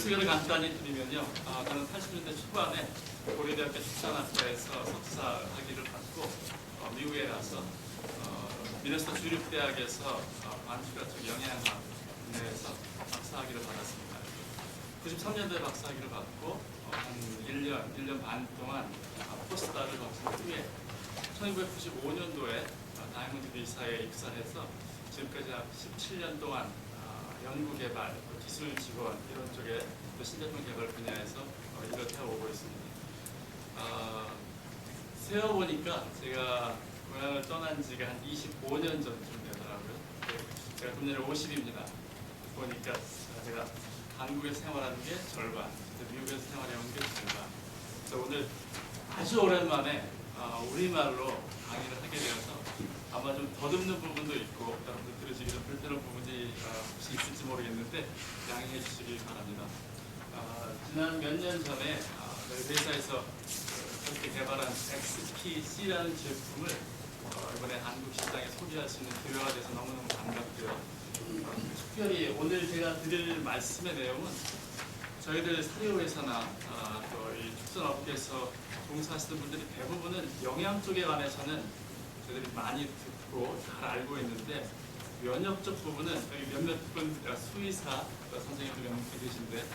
소개를 간단히 드리면요. 저는 80년대 초반에 고려대학교 축산학과에서 석사학위를 받고 미국에 가서 미네소타 주립대학에서 관측학적 영양학 분야에서 박사학위를 받았습니다. 93년도에 박사학위를 받고 한 1년 반 동안 포스트닥을 거친 후에 1995년도에 다이아몬드 리사에 입사해서 지금까지 약 17년 동안 연구개발, 기술 지원 이런 쪽에 또 신제품 개발 분야에서 일을 해오고 있습니다. 세어보니까 제가 고향을 떠난 지가 한 25년 전쯤 되더라고요. 제가 금년에 50입니다. 보니까 제가 한국에서 생활하는 게 절반, 미국에서 생활해온 게 절반. 그래서 오늘 아주 오랜만에 우리말로 강의를 하게 되어서 아마 좀 더듬는 부분도 있고 여러분들 들으시기 좀 불편한 부분이 혹시 있을지 모르겠는데 양해해 주시기 바랍니다. 지난 몇 년 전에 저희 회사에서 함께 개발한 XPC라는 제품을 이번에 한국 시장에 소개할 수 있는 기회가 돼서 너무너무 반갑고요. 특별히 오늘 제가 드릴 말씀의 내용은 저희들 사료회사나 또 이 축산업계에서 종사하시는 분들이 대부분은 영양 쪽에 관해서는 저희들이 많이 듣고 잘 알고 있는데 면역적 부분은 여기 몇몇 분 수의사 선생님들 몇 계신데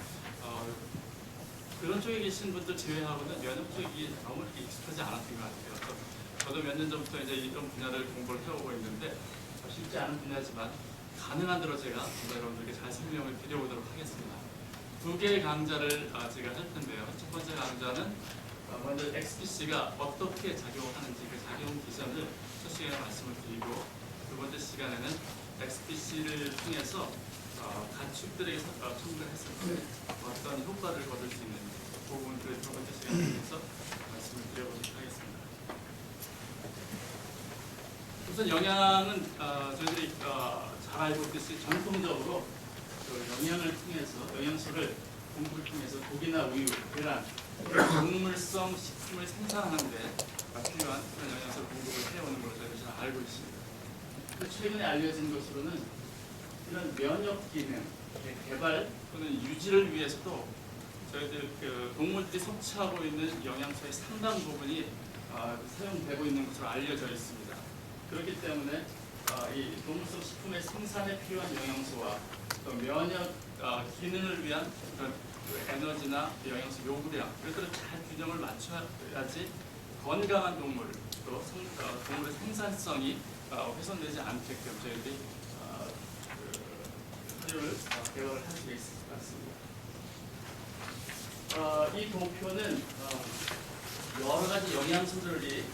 그런 쪽에 계신 분들 제외하고는 면역 쪽이 너무 이렇게 익숙하지 않았던 것 같아요. 저도 몇 년 전부터 이제 이런 분야를 공부를 해오고 있는데 쉽지 않은 분야지만 가능한 대로 제가 여러분들께 잘 설명을 드려보도록 하겠습니다. 두 개의 강좌를 제가 할 텐데요. 첫 번째 강좌는 먼저 XPC가 어떻게 작용하는지 그 작용 기전을 첫 시간에 말씀을 드리고 두 번째 시간에는 XPC를 통해서 가축들에게 첨가를 했을 때 어떤 효과를 거둘 수 있는지 그 부분을 두 번째 시간에 통해서 말씀을 드려보도록 하겠습니다. 우선 영양은 저희들이 잘 알고 있듯이 전통적으로 영양을 통해서 영양소를 공급을 통해서 고기나 우유, 계란, 동물성 식품을 생산하는 데 필요한 그런 영양소를 공급을 해오는 것을 저희들이 잘 알고 있습니다. 최근에 알려진 것으로는 이런 면역 기능 개발 또는 유지를 위해서도 저희들 동물들이 섭취하고 있는 영양소의 상당 부분이 사용되고 있는 것으로 알려져 있습니다. 그렇기 때문에 이 동물성 식품의 생산에 필요한 영양소와 또 면역 기능을 위한 그런 에너지나 영양소 요구량 이것들을 잘 균형을 맞춰야지 건강한 동물 또 동물의 생산성이 훼손되지 않게끔 저희들이 사료를 개발을 할 수 있을 것 같습니다. 이 도표는 여러 가지 영양소들이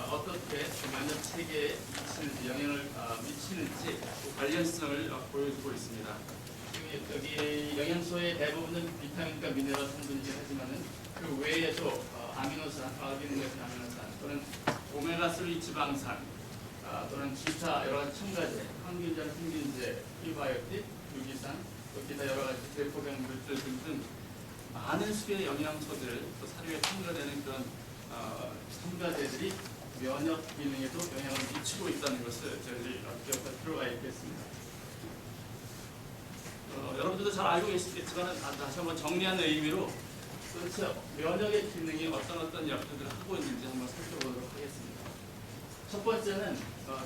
어떻게 면역 체계에 미치는지 영향을 미치는지 그 관련성을 보여주고 있습니다. 여기 영양소의 대부분은 비타민과 미네랄 성분이긴 하지만은 그 외에도 아미노산, 기능적인 아미노산 또는 오메가3 지방산 또는 기타 여러 가지 첨가제, 항균제, 항균제, 프리바이오틱, 유기산, 또 기타 여러 가지 대포경 물질 등등 많은 수의 영양소들 또 사료에 첨가되는 그런 첨가제들이 면역 기능에도 영향을 미치고 있다는 것을 저희들이 기억할 필요가 있겠습니다. 여러분들도 잘 알고 계시겠지만 다시 한번 정리하는 의미로 도대체 면역의 기능이 어떤 역할들을 하고 있는지 한번 살펴보도록 하겠습니다. 첫 번째는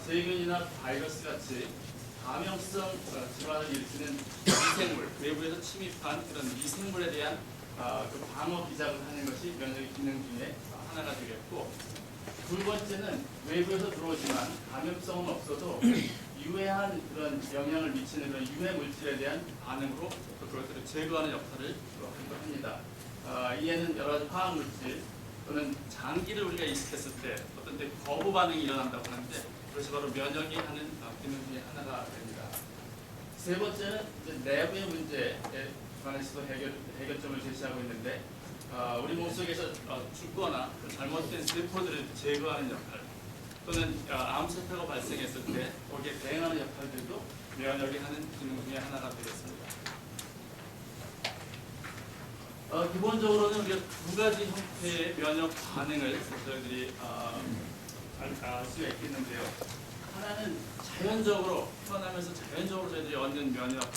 세균이나 바이러스 같이 감염성 질환을 일으키는 미생물, 외부에서 침입한 그런 미생물에 대한 그 방어 기작을 하는 것이 면역의 기능 중에 하나가 되겠고, 두 번째는 외부에서 들어오지만 감염성은 없어도 유해한 그런 영향을 미치는 그런 유해 물질에 대한 반응으로 또 그것들을 제거하는 역할을 하기도 합니다. 이에는 여러 가지 화학 물질 또는 장기를 우리가 이식했을 때 어떤 때 거부 반응이 일어난다고 하는데 그것이 바로 면역이 하는 기능 중에 하나가 됩니다. 세 번째는 이제 내부의 문제에 관해서도 해결점을 제시하고 있는데 우리 몸속에서 죽거나 잘못된 세포들을 제거하는 역할 또는 암세포가 발생했을 때 거기에 대응하는 역할들도 면역이 하는 기능 중에 하나가 되겠습니다. 기본적으로는 우리가 두 가지 형태의 면역 반응을 저희들이 알 수가 있겠는데요. 하나는 자연적으로 태어나면서 자연적으로 저희들이 얻는 면역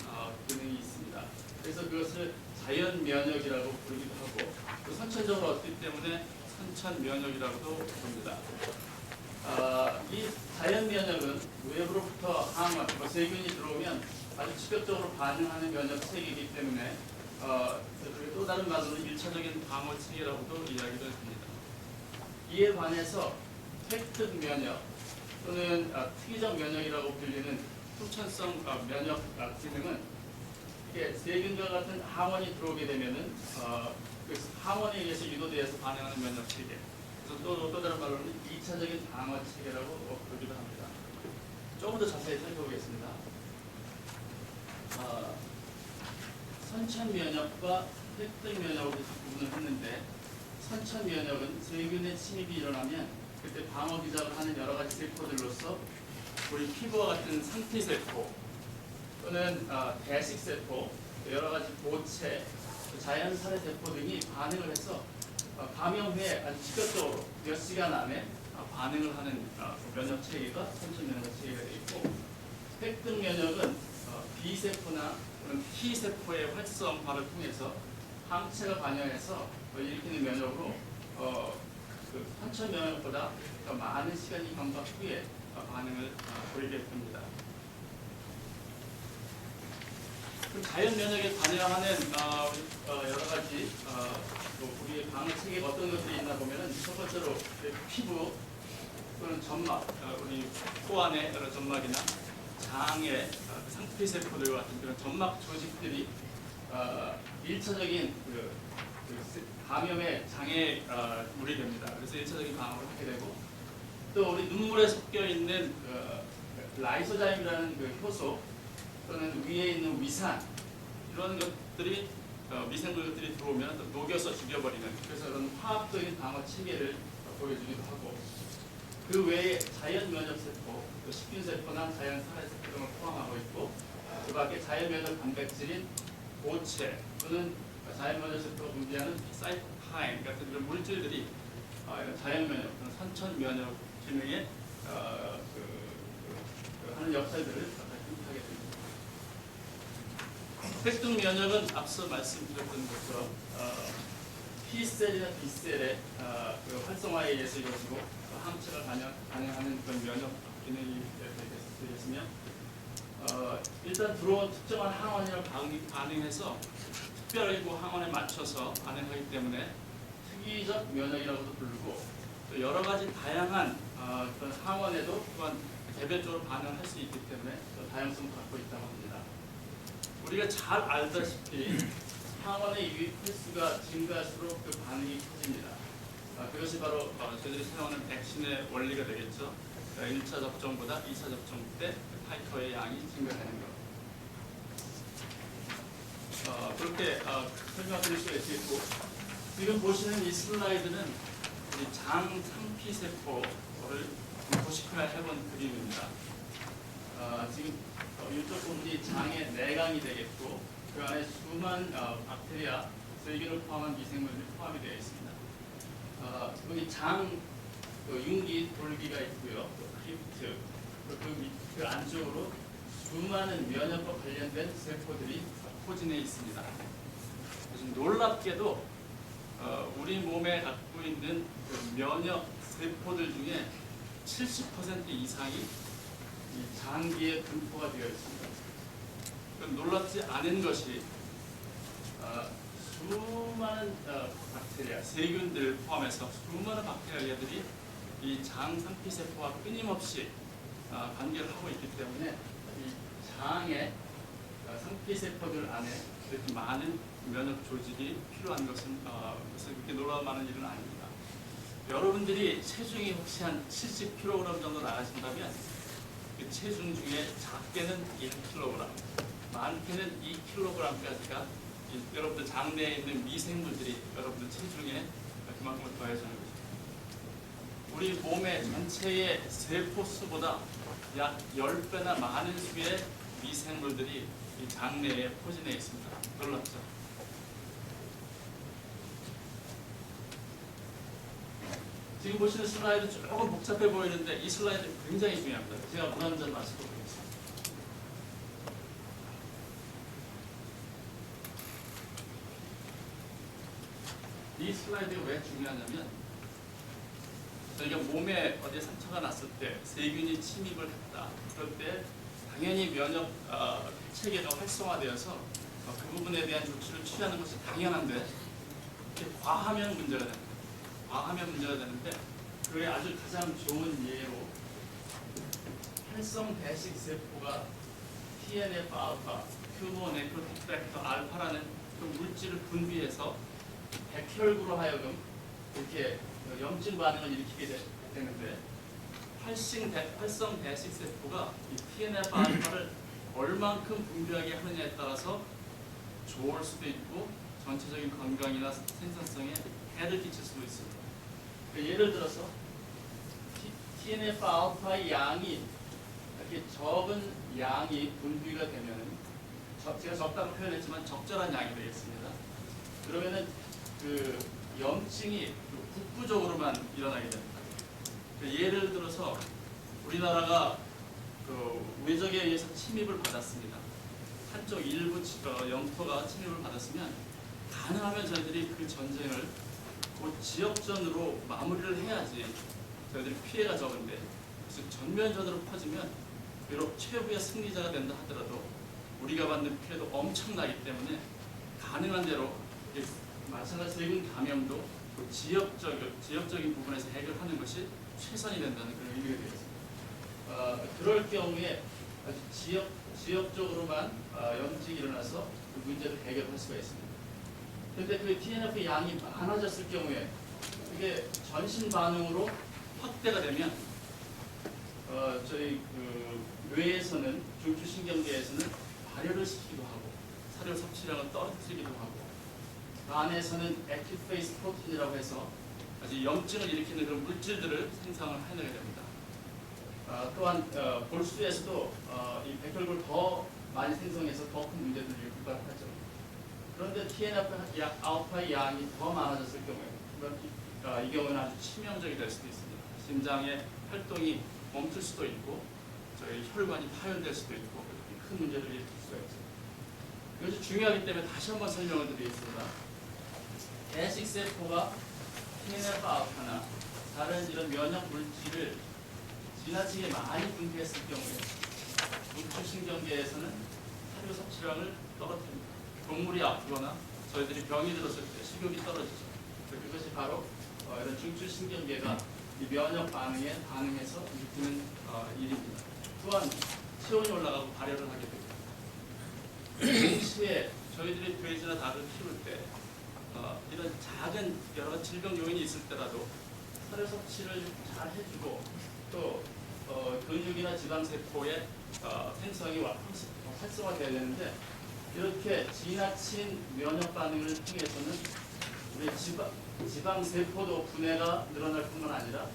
기능이 있습니다. 그래서 그것을 자연 면역이라고 부르기도 하고 또 선천적으로 얻기 때문에 선천 면역이라고도 부릅니다. 이 자연 면역은 외부로부터 항원, 세균이 들어오면 아주 직접적으로 반응하는 면역 체계이기 때문에 또 다른 말로는 1차적인 방어 체계라고도 이야기를 합니다. 이에 반해서 획득 면역 또는 특이적 면역이라고 불리는 후천성 면역 기능은 이게 세균과 같은 항원이 들어오게 되면은 그 항원에 의해서 유도되어서 반응하는 면역 체계. 그래서 또 다른 말로는 2차적인 방어 체계라고 부르기도 합니다. 조금 더 자세히 살펴보겠습니다. 선천 면역과 획득 면역으로 구분을 했는데 선천 면역은 세균의 침입이 일어나면 그때 방어 기작을 하는 여러 가지 세포들로서 우리 피부와 같은 상피세포 또는 대식세포, 여러 가지 보채, 자연살해 세포 등이 반응을 해서 감염 후에 아주 직접적으로 몇 시간 안에 반응을 하는 면역 체계가 선천 면역 체계가 되어 있고, 획득 면역은 B세포나 또는 T세포의 활성화를 통해서 항체가 반영해서 일으키는 면역으로 그 선천 면역보다 더 많은 시간이 경과 후에 반응을 보이게 됩니다. 자연 면역에 반영하는 여러 가지 우리의 방어 체계가 어떤 것들이 있나 보면은 첫 번째로 피부 또는 점막, 우리 코 안에 여러 점막이나 장의 상피세포들과 같은 그런 점막 조직들이 1차적인 감염의 장애물이 됩니다. 그래서 1차적인 방어를 하게 되고, 또 우리 눈물에 섞여 있는 라이소자임이라는 그 효소 또는 위에 있는 위산, 이런 것들이 미생물들이 들어오면 녹여서 죽여버리는, 그래서 그런 화학적인 방어 체계를 보여주기도 하고, 그 외에 자연 면역 세포, 식균 세포나 자연 살해 세포 등을 포함하고 있고, 그 밖에 자연 면역 단백질인 보채 또는 자연 면역 세포가 분비하는 사이토카인 같은 그런 물질들이 자연 면역, 선천 면역 기능에 하는 역할들을 하게 됩니다. 획득 면역은 앞서 말씀드렸던 것처럼 T셀이나 B셀의 활성화에 의해서 이루어지고 항체가 반영하는 그런 면역 기능이 되겠으며, 일단 들어온 특정한 항원이랑 반응해서 특별히 그 항원에 맞춰서 반응하기 때문에 특이적 면역이라고도 부르고, 또 여러 가지 다양한 그런 항원에도 또한 개별적으로 반응할 수 있기 때문에 또 다양성을 갖고 있다고 합니다. 우리가 잘 알다시피 항원의 유입 횟수가 증가할수록 그 반응이 커집니다. 그것이 바로 저희들이 사용하는 백신의 원리가 되겠죠. 1차 접종보다 2차 접종 때 타이터의 양이 증가하는 것. 그렇게 설명드릴 수가 있겠고, 지금 보시는 이 슬라이드는 우리 장 상피세포를 도식화 해본 그림입니다. 지금 이쪽 부분이 장의 내강이 되겠고, 그 안에 수많은 박테리아, 세균을 포함한 미생물들이 포함이 되어 있습니다. 여기 장 융기, 돌기가 있고요, 크립트, 그 안쪽으로 수많은 면역과 관련된 세포들이 포진해 있습니다. 놀랍게도 우리 몸에 갖고 있는 그 면역 세포들 중에 70% 이상이 이 장기에 분포가 되어 있습니다. 놀랍지 않은 것이 수많은 박테리아, 세균들 포함해서 수많은 박테리아들이 이 장 상피세포와 끊임없이 관계를 하고 있기 때문에 이 장의 상피세포들 안에 이렇게 많은 면역 조직이 필요한 것은 그렇게 놀라운 많은 일은 아닙니다. 여러분들이 체중이 혹시 한 70kg 정도 나가신다면 그 체중 중에 작게는 1kg, 많게는 2kg까지가 여러분들 장내에 있는 미생물들이 여러분들 체중에 그만큼 더해주는 것입니다. 우리 몸의 전체의 세포 수보다 약 10배나 많은 수의 미생물들이 이 장내에 포진해 있습니다. 놀랍죠? 지금 보시는 슬라이드 조금 복잡해 보이는데 이 슬라이드 굉장히 중요합니다. 제가 물 한 잔 마시고 보겠습니다. 이 슬라이드가 왜 중요하냐면 저희가 몸에 어디에 상처가 났을 때 세균이 침입을 했다. 그럴 때 당연히 면역 체계가 활성화되어서 그 부분에 대한 조치를 취하는 것이 당연한데 이렇게 과하면 문제가 됩니다. 과하면 문제가 되는데 그게 아주 가장 좋은 예로 활성 배식 세포가 TNF-알파, 튜머 네크로틱 팩터 알파라는 그 물질을 분비해서 백혈구로 하여금 이렇게 염증 반응을 일으키게 되는데 활성 배식 세포가 이 TNF-알파를 얼만큼 분비하게 하느냐에 따라서 좋을 수도 있고 전체적인 건강이나 생산성에 해를 끼칠 수도 있습니다. 예를 들어서 TNF-알파의 양이 이렇게 적은 양이 분비가 되면은 제가 적다고 표현했지만 적절한 양이 되겠습니다. 그러면은 그 염증이 국부적으로만 일어나게 됩니다. 예를 들어서 우리나라가 그 외적에 의해서 침입을 받았습니다. 한쪽 일부 영토가 침입을 받았으면 가능하면 저희들이 그 전쟁을 곧 지역전으로 마무리를 해야지 저희들이 피해가 적은데 그래서 전면전으로 퍼지면 비록 최후의 승리자가 된다 하더라도 우리가 받는 피해도 엄청나기 때문에 가능한 대로 마찬가지 세균 감염도 그 지역적인 부분에서 해결하는 것이 최선이 된다는 그런 의미가 되겠습니다. 그럴 경우에 아주 지역적으로만 염증이 일어나서 그 문제를 해결할 수가 있습니다. 그런데 그 TNF 양이 많아졌을 경우에 이게 전신 반응으로 확대가 되면 저희 그 뇌에서는 중추신경계에서는 발열을 시키기도 하고 사료 섭취량을 떨어뜨리기도 하고 그 안에서는 액티브 페이스 프로틴이라고 해서 아주 염증을 일으키는 그런 물질들을 생성을 해내게 됩니다. 또한 골수에서도 이 백혈구를 더 많이 생성해서 더 큰 문제들을 유발하죠. 그런데 TNF-알파의 양이 더 많아졌을 경우에 이 경우는 아주 치명적이 될 수도 있습니다. 심장의 활동이 멈출 수도 있고 저희 혈관이 파열될 수도 있고 큰 문제를 일으킬 수가 있죠. 이것이 중요하기 때문에 다시 한번 설명을 드리겠습니다. 배식세포가 TNF-알파나 다른 이런 면역 물질을 지나치게 많이 분비했을 경우에 중추신경계에서는 사료 섭취량을 떨어뜨립니다. 동물이 아프거나 저희들이 병이 들었을 때 식욕이 떨어지죠. 그것이 바로 이런 중추신경계가 이 면역 반응에 반응해서 일으키는 일입니다. 또한 체온이 올라가고 발열을 하게 됩니다. 동시에 저희들이 돼지나 닭을 키울 때 이런 작은 여러 질병 요인이 있을 때라도 사료 섭취를 잘 해주고 또 근육이나 지방세포의 생성이 활성화되어야 되는데 이렇게 지나친 면역 반응을 통해서는 우리 지방세포도 분해가 늘어날 뿐만 아니라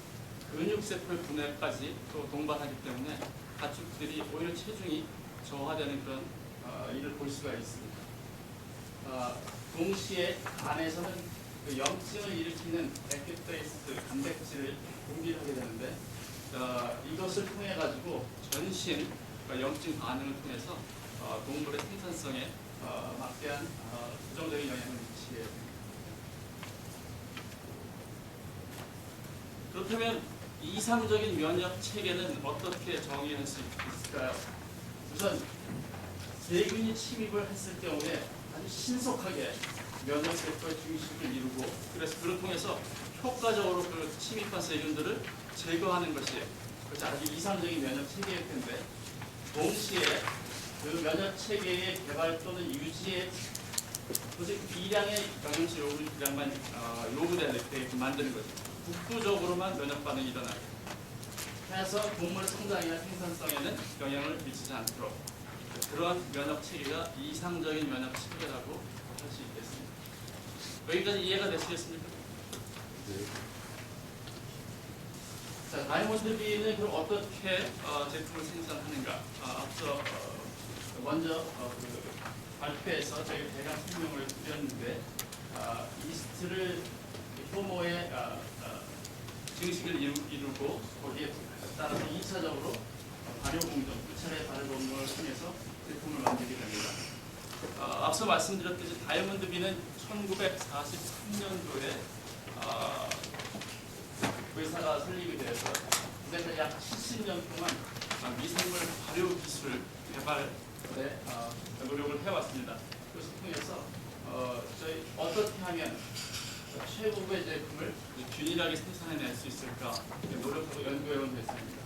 근육세포의 분해까지 또 동반하기 때문에 가축들이 오히려 체중이 저하되는 그런 일을 볼 수가 있습니다. 동시에 간에서는 그 염증을 일으키는 액티페이스 단백질을 분비를 하게 되는데 이것을 통해 가지고 전신 염증 반응을 통해서 동물의 생산성에 막대한 부정적인 영향을 미치게 됩니다. 그렇다면 이상적인 면역 체계는 어떻게 정의할 수 있을까요? 우선 세균이 침입을 했을 경우에 아주 신속하게 면역 세포의 중식을 이루고 그래서 그를 통해서 효과적으로 그 침입한 세균들을 제거하는 것이 아주 이상적인 면역 체계일 텐데 동시에 그 면역 체계의 개발 또는 유지에 도저히 비량의 영양소 요구량만 요구되게끔 만드는 거죠. 국부적으로만 면역 반응이 일어나게 해서 동물 성장이나 생산성에는 영향을 미치지 않도록 그러한 면역 체계가 이상적인 면역 체계라고 할 수 있겠습니다. 여기까지 이해가 되시겠습니까? 네. 자, 다이아몬드 B는 그럼 어떻게 제품을 생산하는가? 앞서 먼저 그 발표에서 저희가 대강 설명을 드렸는데 이스트를 효모의 증식을 이루고 거기에 따라서 2차적으로 발효 공정, 2차례 발효 공정을 통해서 제품을 만들게 됩니다. 앞서 말씀드렸듯이 다이아몬드 B는 1943년도에 회사가 설립이 되어서 그때까지 약 70년 동안 미생물 발효 기술 개발에 노력을 해왔습니다. 그것을 통해서 저희 어떻게 하면 최고의 제품을 균일하게 생산해낼 수 있을까 노력하고 연구해온 회사입니다.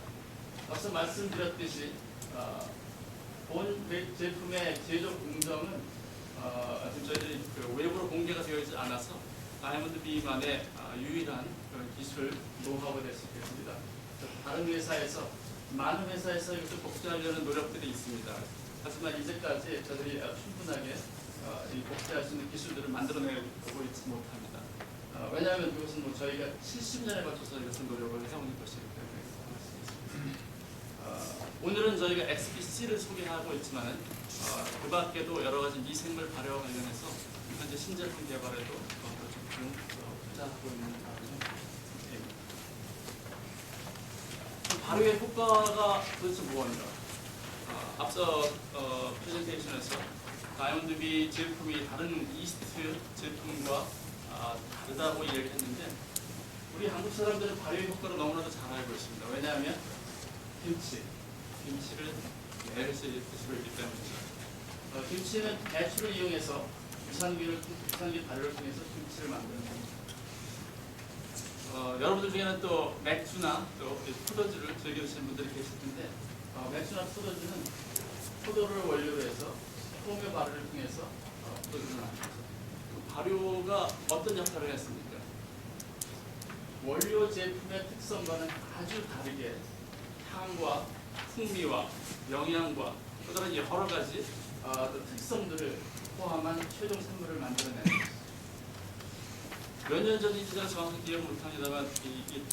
앞서 말씀드렸듯이 본 제품의 제조 공정은 지금 저희들이 외부로 공개가 되어 있지 않아서 다이아몬드 B만의 유일한 그런 기술 노하우가 될 수 있겠습니다. 다른 회사에서 많은 회사에서 이것을 복제하려는 노력들이 있습니다. 하지만 이제까지 저희들이 충분하게 이 복제할 수 있는 기술들을 만들어내고 있지 못합니다. 왜냐하면 이것은 저희가 70년에 걸쳐서 이것을 노력을 해오는 것이기 때문에 오늘은 저희가 XPC를 소개하고 있지만 그 밖에도 여러 가지 미생물 발효와 관련해서 현재 신제품 개발에도 투자하고 있는 상태입니다. 발효의 효과가 도대체 무엇인가? 앞서 프레젠테이션에서 다이아몬드 B 제품이 다른 이스트 제품과 다르다고 이야기했는데 우리 한국 사람들은 발효의 효과를 너무나도 잘 알고 있습니다. 왜냐하면 김치를 매일 드시고 있기 때문이죠. 김치는 배추를 이용해서 유산균 발효를 통해서 김치를 만드는 여러분들 중에는 또 맥주나 또 포도주를 즐겨 드시는 분들이 계실 텐데 맥주나 포도주는 포도를 원료로 해서 홈의 발효를 통해서 포도주를 만들죠. 발효가 어떤 역할을 했습니까? 원료 제품의 특성과는 아주 다르게 향과 풍미와 영양과 또 다른 여러 가지 특성들을 포함한 최종 산물을 만들어내는 것입니다. 몇 년 전인지 제가 정확히 기억을 못합니다만 이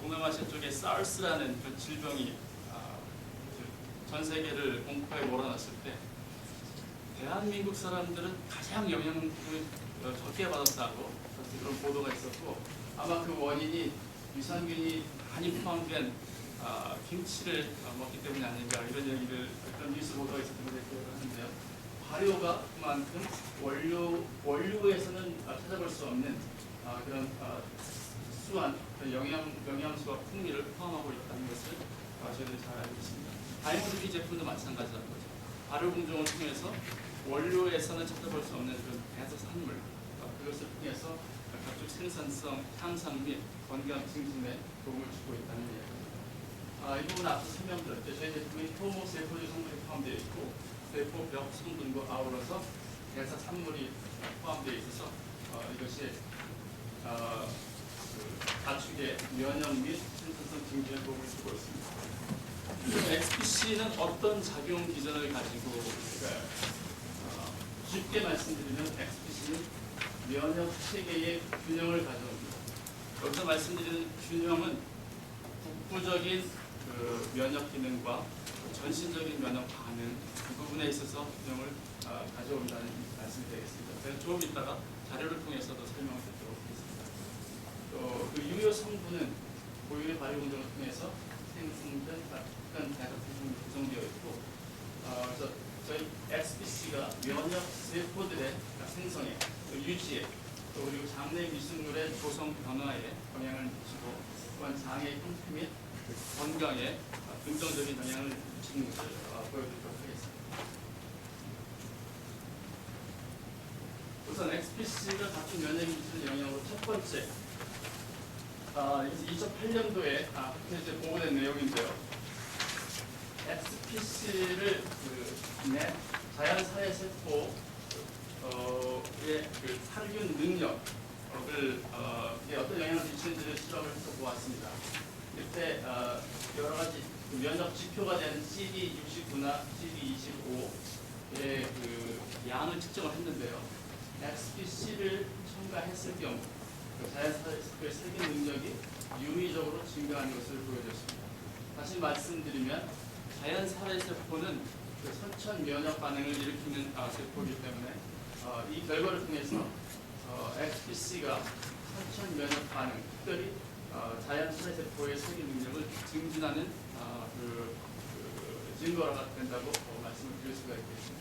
동남아시아 쪽에 사르스라는 그 질병이 전 세계를 공포에 몰아넣었을 때 대한민국 사람들은 가장 영향을 적게 받았다고 그런 보도가 있었고 아마 그 원인이 유산균이 많이 포함된 김치를 먹기 때문이 아닌가 이런 얘기를 그런 뉴스 보도가 있었던 걸로 기억을 하는데요. 발효가 그만큼 원료에서는 찾아볼 수 없는 그런 수한 영양소와 풍미를 포함하고 있다는 것을 저희들이 잘 알고 있습니다. 다이아몬드 B 제품도 마찬가지라는 거죠. 발효 공정을 통해서 원료에서는 찾아볼 수 없는 그런 배서 산물 그것을 통해서 각종 생산성 향상 및 건강 증진에 도움을 주고 있다는 이야기입니다. 이 부분은 앞서 설명드렸죠. 저희 제품이 효모 세포주 성분이 포함되어 있고 세포벽 성분과 아울러서 배사 산물이 포함되어 있어서 이것이 가축의 면역 및 생산성 증진에 도움을 주고 있습니다. XPC는 어떤 작용 기전을 가지고 있을까요? 쉽게 말씀드리면 XPC는 면역 체계의 균형을 가져옵니다. 여기서 말씀드리는 균형은 국부적인 면역 기능과 전신적인 면역 반응 그 부분에 있어서 균형을 가져온다는 말씀이 되겠습니다. 그래서 조금 이따가 자료를 통해서도 설명을 드리도록 하겠습니다. 또 그 유효 성분은 고유의 발효 공정을 통해서 생성된 각종 생성이 구성되어 있고 그래서 저희 XPC가 면역 세포들의 생성에 유지에 또 그리고 장내 미생물의 조성 변화에 영향을 미치고 또한 장의 형태 및 건강에 긍정적인 영향을 미치는 것을 보여드리도록 하겠습니다. 우선 XPC가 갖춘 면역에 미치는 영향으로 첫 번째 2008년도에 학회에서 보고된 내용인데요. XPC를 자연 살해 세포의 그 살균 능력을 어떤 영향을 미치는지를 실험을 해서 보았습니다. 그때 여러 가지 면역 지표가 되는 CD69나 CD25의 그 양을 측정을 했는데요. XPC를 첨가했을 경우 자연 살해 세포의 살균 능력이 유의적으로 증가하는 것을 보여줬습니다. 다시 말씀드리면 자연 살해 세포는 그 선천 면역 반응을 일으키는 세포이기 때문에 이 결과를 통해서 XPC가 선천 면역 반응, 특별히 자연 살해 세포의 살균 능력을 증진하는 증거가 된다고 말씀을 드릴 수가 있겠습니다.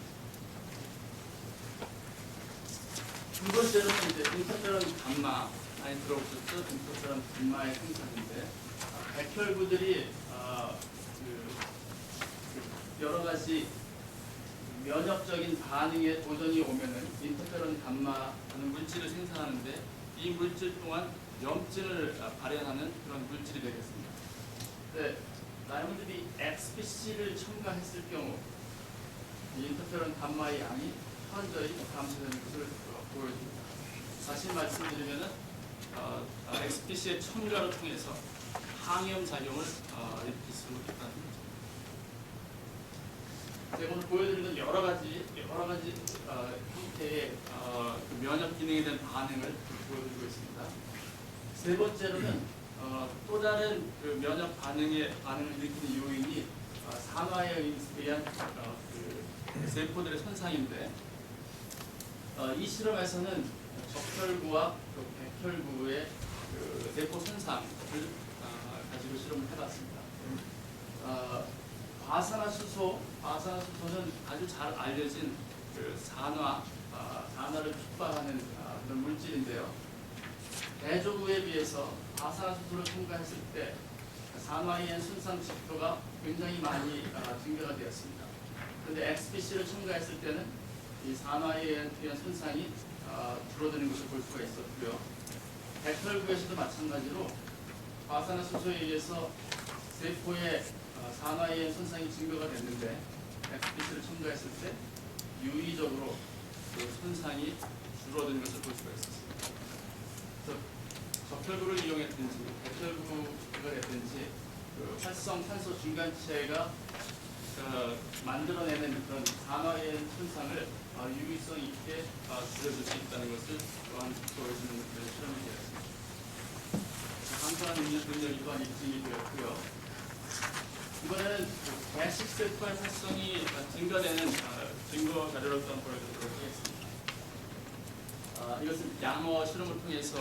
두 번째로는 이제 인터페론 감마 많이 들어보셨죠? 인터페론 감마의 생산인데 백혈구들이 여러 가지 면역적인 반응에 도전이 오면은 인터페론 감마라는 물질을 생산하는데 이 물질 또한 염증을 발현하는 그런 물질이 되겠습니다. 네, 여러분들이 XPC를 첨가했을 경우 이 인터페론 감마의 양이 현저히 감소되는 것을 보여줍니다. 다시 말씀드리면은 XPC의 첨가를 통해서 항염 작용을 일으킬 수 있다는 거죠. 제가 오늘 보여드리는 여러 가지 형태의 면역 기능에 대한 반응을 보여드리고 있습니다. 세 번째로는 또 다른 그 면역 반응을 일으키는 요인이 산화에 의한 세포들의 손상인데 이 실험에서는 적혈구와 백혈구의 세포 손상을 가지고 실험을 해봤습니다. 과산화수소는 아주 잘 알려진 산화를 촉발하는 그런 물질인데요. 대조구에 비해서 과산화수소를 첨가했을 때 산화의 손상 지표가 굉장히 많이 증가가 되었습니다. 그런데 XPC를 첨가했을 때는 이 산화에 의한 손상이 줄어드는 것을 볼 수가 있었고요. 백혈구에서도 마찬가지로 과산화수소에 의해서 세포의 산화에 의한 손상이 증가가 됐는데 XPC를 첨가했을 때 유의적으로 그 손상이 줄어드는 것을 볼 수가 있었습니다. 그래서 적혈구를 이용했든지 백혈구가 됐든지 그 활성 탄소 중간체가 만들어내는 그런 산화의 손상을 유의성 있게 줄여줄 수 있다는 것을 또한 보여주는 그런 실험이 되었습니다. 강성한 능력이 또한 입증이 되었고요. 이번에는 배식세포의 활성이 증가되는 증거 자료를 또한 보여드리도록 하겠습니다. 이것은 양어 실험을 통해서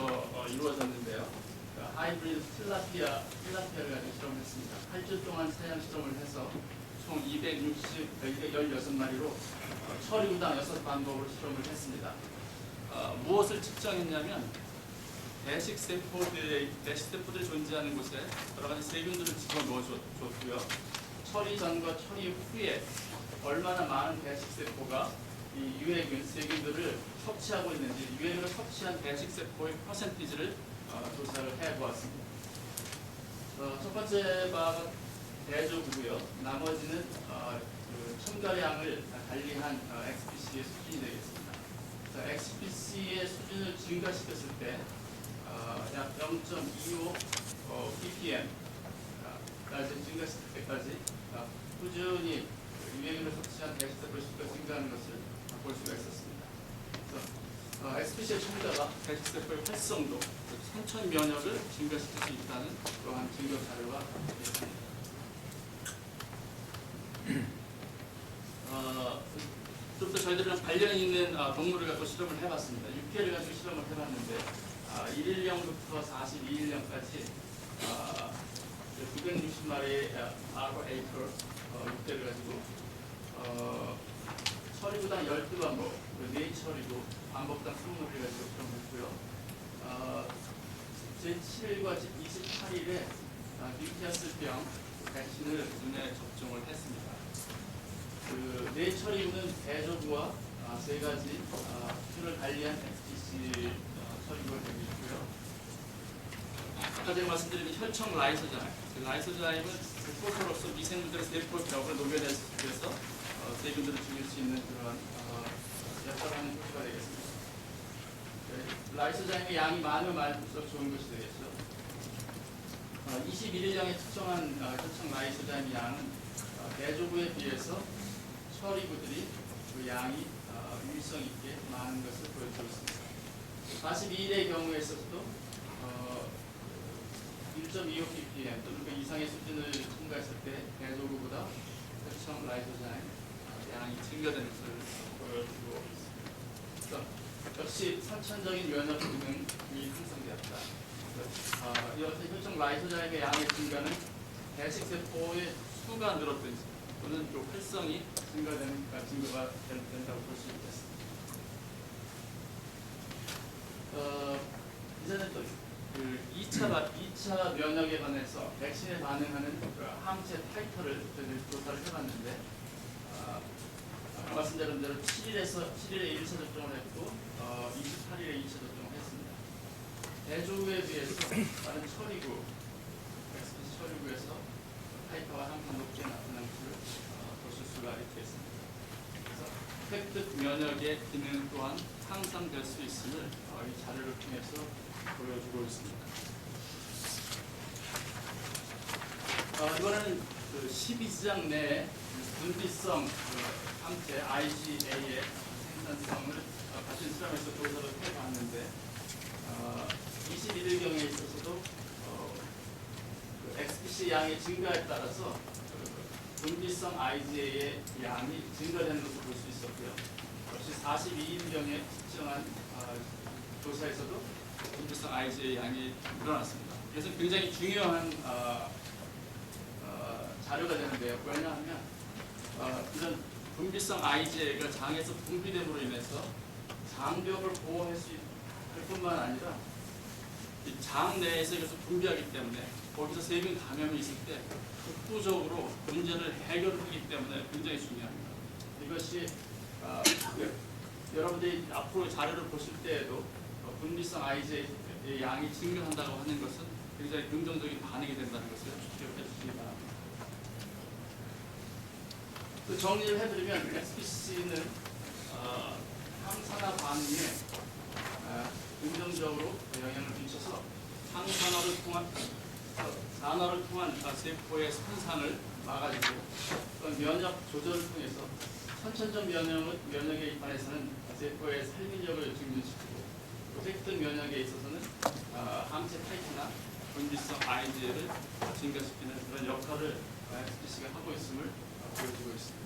이루어졌는데요. 하이브리드 tilapia 가지고 실험을 했습니다. 8주 동안 사양 실험을 해서 총 216마리로 처리구당 6반복으로 실험을 했습니다. 무엇을 측정했냐면 배식세포들이 존재하는 곳에 여러 가지 세균들을 집어넣어줬고요. 처리 전과 처리 후에 얼마나 많은 배식세포가 이 유해균, 세균들을 섭취하고 있는지 유해균을 섭취한 배식세포의 퍼센티지를 조사를 해보았습니다. 첫 번째 바가 대조구고요. 나머지는 그 첨가량을 관리한 XPC의 수준이 되겠습니다. XPC의 수준을 증가시켰을 때 약 0.25 ppm까지 증가시킬 때까지 꾸준히 유해균을 섭취한 배식세포의 수가 증가하는 것을 볼 수가 있었습니다. 그래서 XPC의 첨가가 배식세포의 활성도, 선천 면역을 증가시킬 수 있다는 그러한 증거 자료가 있습니다. 좀 더 저희들이랑 관련 있는 동물을 갖고 실험을 해봤습니다. 6개를 가지고 실험을 해봤는데 1일령부터 42일령까지 960마리의 아르에이터 6개를 가지고 처리구당 12반복, 4처리구 반복당 20마리를 가지고 실험했고요. 제7일과 28일에 뉴캐슬병 백신을 눈에 접종을 했습니다. 그 4처리구는 대조구와 3가지 수를 관리한 XPC 처리구가 되고 있고요. 아까 제가 말씀드린 혈청 라이소자임, 라이소자임은 효소로서 미생물들의 세포 벽을 녹여내서 세균들을 죽일 수 있는 그런 역할을 하는 효소가 되겠습니다. 라이소자임의 양이 많으면 많을수록 좋은 것이 되겠죠. 21일량에 측정한 혈청 라이소자임의 양은 대조구에 비해서 처리구들이 그 양이 유의성 있게 많은 것을 보여주고 있습니다. 42일의 경우에서도 1.25 ppm 또는 그 이상의 수준을 첨가했을 때 대조구보다 혈청 라이소자임 양이 증가되는 것을 보여주고 있습니다. 역시 선천적인 면역 기능이 형성되었다. 이것은 혈청 라이소자임의 양의 증가는 배식세포의 수가 늘었든지 또는 그 활성이 증가되는 증거가 된다고 볼 수 있겠습니다. 2차 면역에 관해서 백신에 반응하는 그 항체 타이터를 저희들이 조사를 해봤는데 말씀드린 대로 7일에 1차 접종을 했고 28일에 2차 접종을 했습니다. 대조구에 비해서 다른 처리구, XBC 처리구에서 타이터가 항상 높게 나타난 것을 보실 수가 있겠습니다. 그래서 획득 면역의 기능 또한 향상될 수 있음을 이 자료를 통해서 보여주고 있습니다. 이번에는 그 12장 내에 분비성 항체 IgA의 생산성을 같은 실험에서 조사를 해봤는데 21일경에 있어서도 그 XBC 양의 증가에 따라서 분비성 IgA의 양이 증가되는 것을 볼 수 있었고요. 역시 42일경에 측정한 조사에서도 분비성 IgA 양이 늘어났습니다. 그래서 굉장히 중요한 자료가 되는데요. 왜냐하면 이런 분비성 IgA가 장에서 분비됨으로 인해서 장벽을 보호할 수 할 뿐만 아니라 이 장 내에서 이것을 분비하기 때문에 거기서 세균 감염이 있을 때 독보적으로 문제를 해결하기 때문에 굉장히 중요합니다. 이것이 여러분들이 앞으로 자료를 보실 때에도 분비성 IgA의 양이 증가한다고 하는 것은 굉장히 긍정적인 반응이 된다는 것을 기억해 주시기 바랍니다. 그 정리를 해드리면 XBC는 항산화 반응에 긍정적으로 영향을 미쳐서 산화를 통한 세포의 손상을 막아주고 면역 조절을 통해서 선천적 면역에 관해서는 세포의 살균력을 증진시키고 획득 면역에 있어서는 항체 타이트나 분비성 IgA를 증가시키는 그런 역할을 XBC가 하고 있음을 보여주고 있습니다.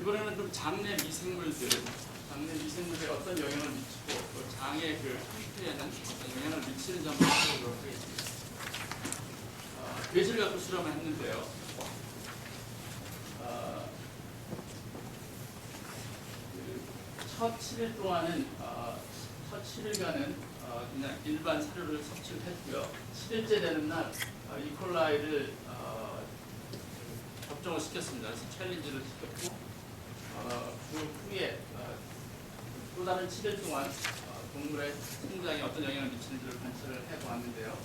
이번에는 좀 장내 미생물에 어떤 영향을 미치고 또 장의 그 상태에는 어떤 영향을 미치는지 한번 살펴보도록 하겠습니다. 돼지를 갖고 실험을 했는데요. 첫 7일 동안은 첫 7일간은 그냥 일반 사료를 섭취를 했고요. 7일째 되는 날 이콜라이를 접종을 시켰습니다. 그래서 챌린지를 시켰고 그 후에 또 다른 7일 동안 동물의 성장에 어떤 영향을 미치는지를 관찰을 해보았는데요.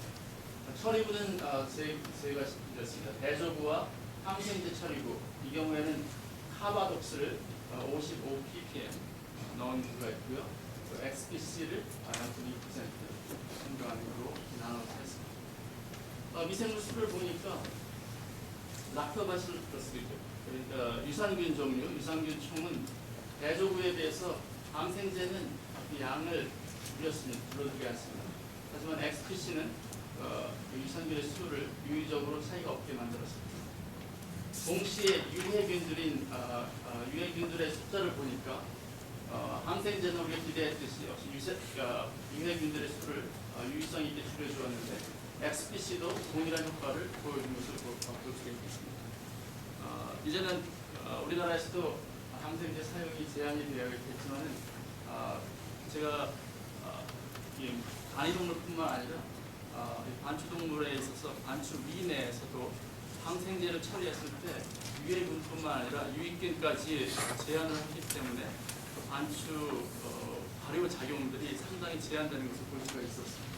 처리구는 세 가지였습니다. 대저구와 항생제 처리구, 이 경우에는 카바독스를 55 ppm 넣은 구가 있고요. XBC를 2% 증가하는 구로 나눠서 했습니다. 미생물 수를 보니까 락토바실러스죠. 그러니까 유산균 종류, 유산균 총은 대조구에 비해서 항생제는 그 양을 줄여두게 않습니다. 하지만 XBC는 유산균의 수를 유의적으로 차이가 없게 만들었습니다. 동시에 유해균들의 숫자를 보니까 항생제는 우리가 기대했듯이 역시 유해균들의 수를 유의성 있게 줄여주었는데 XBC도 동일한 효과를 보여준 것을 볼 수가 있습니다. 이제는 우리나라에서도 항생제 사용이 제한이 되어 있겠지만 제가 간이동물뿐만 아니라 반추동물에 있어서 반추미 내에서도 항생제를 처리했을 때 유해균뿐만 아니라 유익균까지 제한을 하기 때문에 반추 발효 작용들이 상당히 제한되는 것을 볼 수가 있었습니다.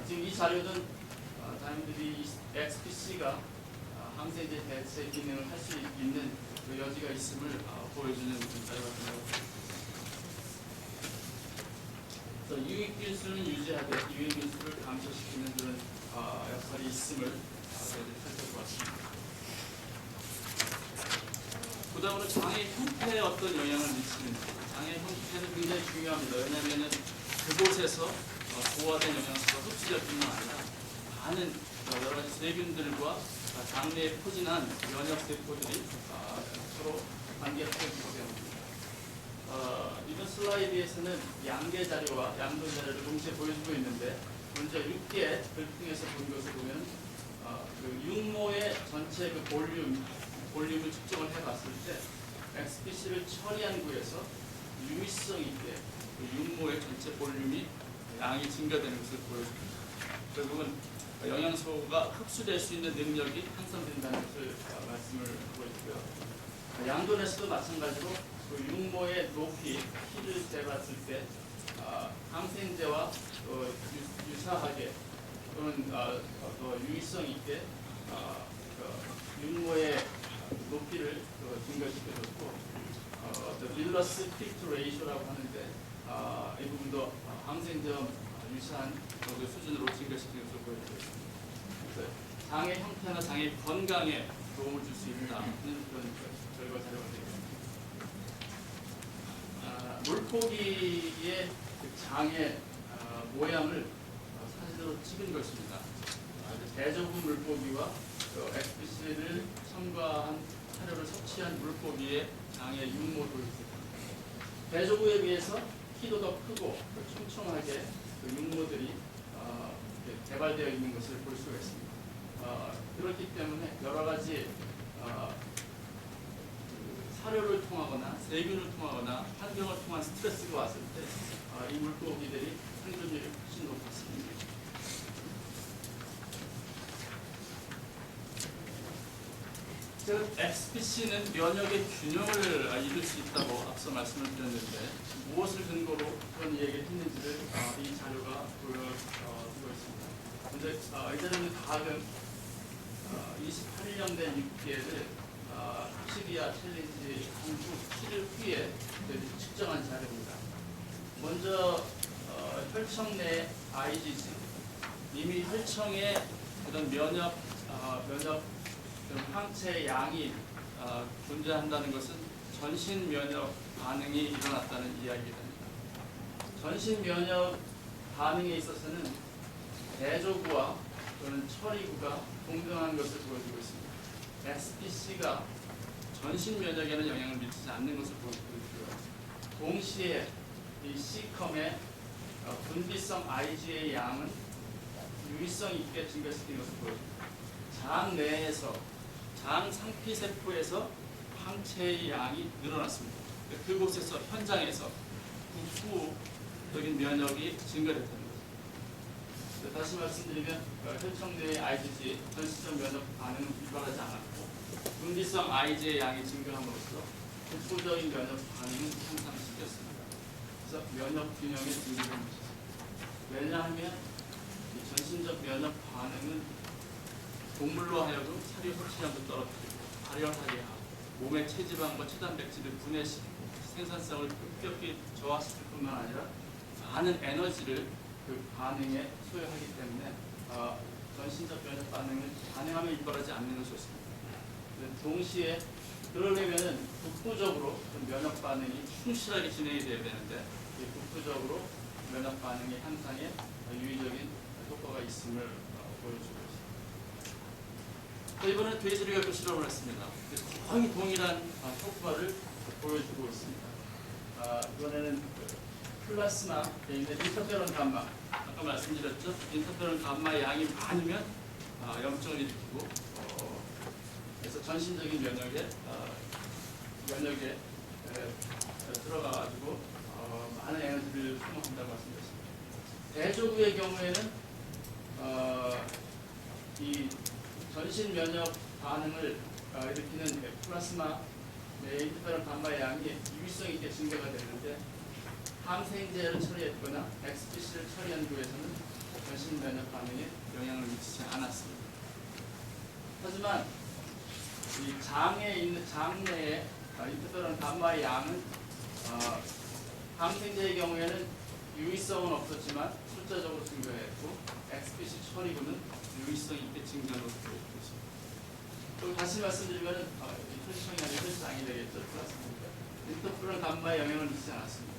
지금 이 자료는 다행히 XBC가 항생제 대체 기능을 할 수 있는 그 여지가 있음을 보여주는 자료 같은 거. 그래서 유익균 수는 유지하되 유해균 수를 감소시키는 그런 역할이 있음을 살펴보았습니다. 그 다음으로 장의 형태에 어떤 영향을 미치는지. 장의 형태는 굉장히 중요합니다. 왜냐하면 그곳에서 보호된 영양소가 흡수될 뿐만 아니라 많은 여러 가지 세균들과 장내에 포진한 면역 세포들이 서로 관계를 하고 있기 때문입니다. 이번 슬라이드에서는 양계 자료와 양분 자료를 동시에 보여주고 있는데 먼저 6개를 통해서 본 것을 보면 그 육모의 전체 그 볼륨을 측정을 해봤을 때 XBC를 처리한 구에서 유의성 있게 그 육모의 전체 볼륨이 양이 증가되는 것을 보여줍니다. 결국은 영양소가 흡수될 수 있는 능력이 향상된다는 것을 말씀을 하고 있고요. 양돈에서도 마찬가지로 그 육모의 높이, 키를 재봤을 때 항생제와 유사하게 또는 더 유의성 있게 육모의 높이를 증가시켜줬고 밀러스 픽트 레이쇼라고 하는데 이 부분도 항생제와 유사한 수준으로 증가시키는 것을 보여주고 있습니다. 그래서 장의 형태나 장의 건강에 도움을 줄 수 있다는 그런 결과 자료가 되겠습니다. 물고기의 장의 모양을 사진으로 찍은 것입니다. 대저구 물고기와 XPC를 첨가한 사료를 섭취한 물고기의 장의 육모도 있습니다. 대저구에 비해서 키도 더 크고 촘촘하게 그 육모들이 개발되어 있는 것을 볼 수가 있습니다. 그렇기 때문에 여러 가지 사료를 통하거나 세균을 통하거나 환경을 통한 스트레스가 왔을 때 이 물고기들이 생존율이 훨씬 높았습니다. XPC는 면역의 균형을 이룰 수 있다고 앞서 말씀을 드렸는데 무엇을 근거로 그런 얘기를 했는지를 이 자료가 보여주고 있습니다. 근데 이제는 가끔 28년 된 육계를 시리아 챌린지 한국 7일 후에 측정한 자료입니다. 먼저 혈청 내 IgG, 이미 혈청에 그런 면역 항체 양이 존재한다는 것은 전신 면역 반응이 일어났다는 이야기가 됩니다. 전신 면역 반응에 있어서는 대조구와 또는 처리구가 동등한 것을 보여주고 있습니다. XPC가 전신 면역에는 영향을 미치지 않는 것을 보여주고 있고요. 동시에 이 C컴의 분비성 IgA 양은 유의성 있게 증가시키는 것을 보여줍니다. 장 내에서 장 상피세포에서 항체의 양이 늘어났습니다. 그곳에서 현장에서 국부적인 면역이 증가됐다는 것입니다. 다시 말씀드리면 혈청 내의 IgG 전시적 면역 반응은 유발하지 않았고 분비성 Ig의 양이 증가함으로써 국부적인 면역 반응은 향상시켰습니다. 그래서 면역 균형에 증가를 미쳤습니다. 왜냐하면 이 전신적 면역 반응은 동물로 하여금 사료 섭취량도 떨어뜨리고 발열하게 하고 몸의 체지방과 체단백질을 분해시키고 생산성을 급격히 저하시킬 뿐만 아니라 많은 에너지를 그 반응에 소요하기 때문에 전신적 면역 반응을 반응하면 유발하지 않는 것이 좋습니다. 동시에 그러려면은 국부적으로 면역 반응이 충실하게 진행이 되어야 되는데 국부적으로 면역 반응의 향상에 유의적인 효과가 있음을 보여주고 있습니다. 이번에 돼지를 갖고 실험을 했습니다. 거의 동일한 효과를 보여주고 있습니다. 이번에는 플라스마에 있는 인터페론 감마, 아까 말씀드렸죠? 인터페론 감마의 양이 많으면 염증을 일으키고 그래서 전신적인 면역에 들어가가지고 많은 에너지를 소모한다고 말씀드렸습니다. 대조구의 경우에는 이 전신 면역 반응을 일으키는 플라스마 인터페론 감마의 양이 유의성 있게 증가가 되는데 항생제를 처리했거나 XPC를 처리한 구에서는 전신 면역 반응에 영향을 미치지 않았습니다. 하지만 이 장에 있는 장내의 인터페론 감마의 양은 항생제의 경우에는 유의성은 없었지만 숫자적으로 증가했고 XPC 처리구는 유의성 있게 증가로 보여주고 있습니다. 또 다시 말씀드리면 혈청이 아니라 혈장이 되겠죠. 플라스마니까 인터페론 감마에 영향을 미치지 않았습니다.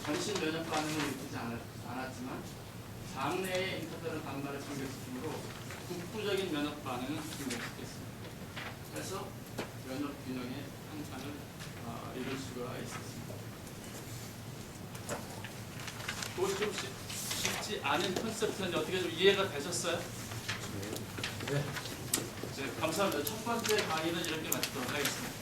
전신 면역 반응을 일으키지 않았지만 장내의 인터페론 감마를 증가시킴으로 국부적인 면역 반응을 증가시켰습니다. 그래서 면역 균형의 향상을 이룰 수가 있었습니다. 그것이 좀 쉽지 않은 컨셉트인데 어떻게 좀 이해가 되셨어요? 네. 감사합니다. 첫 번째 강의는 이렇게 마치도록 하겠습니다.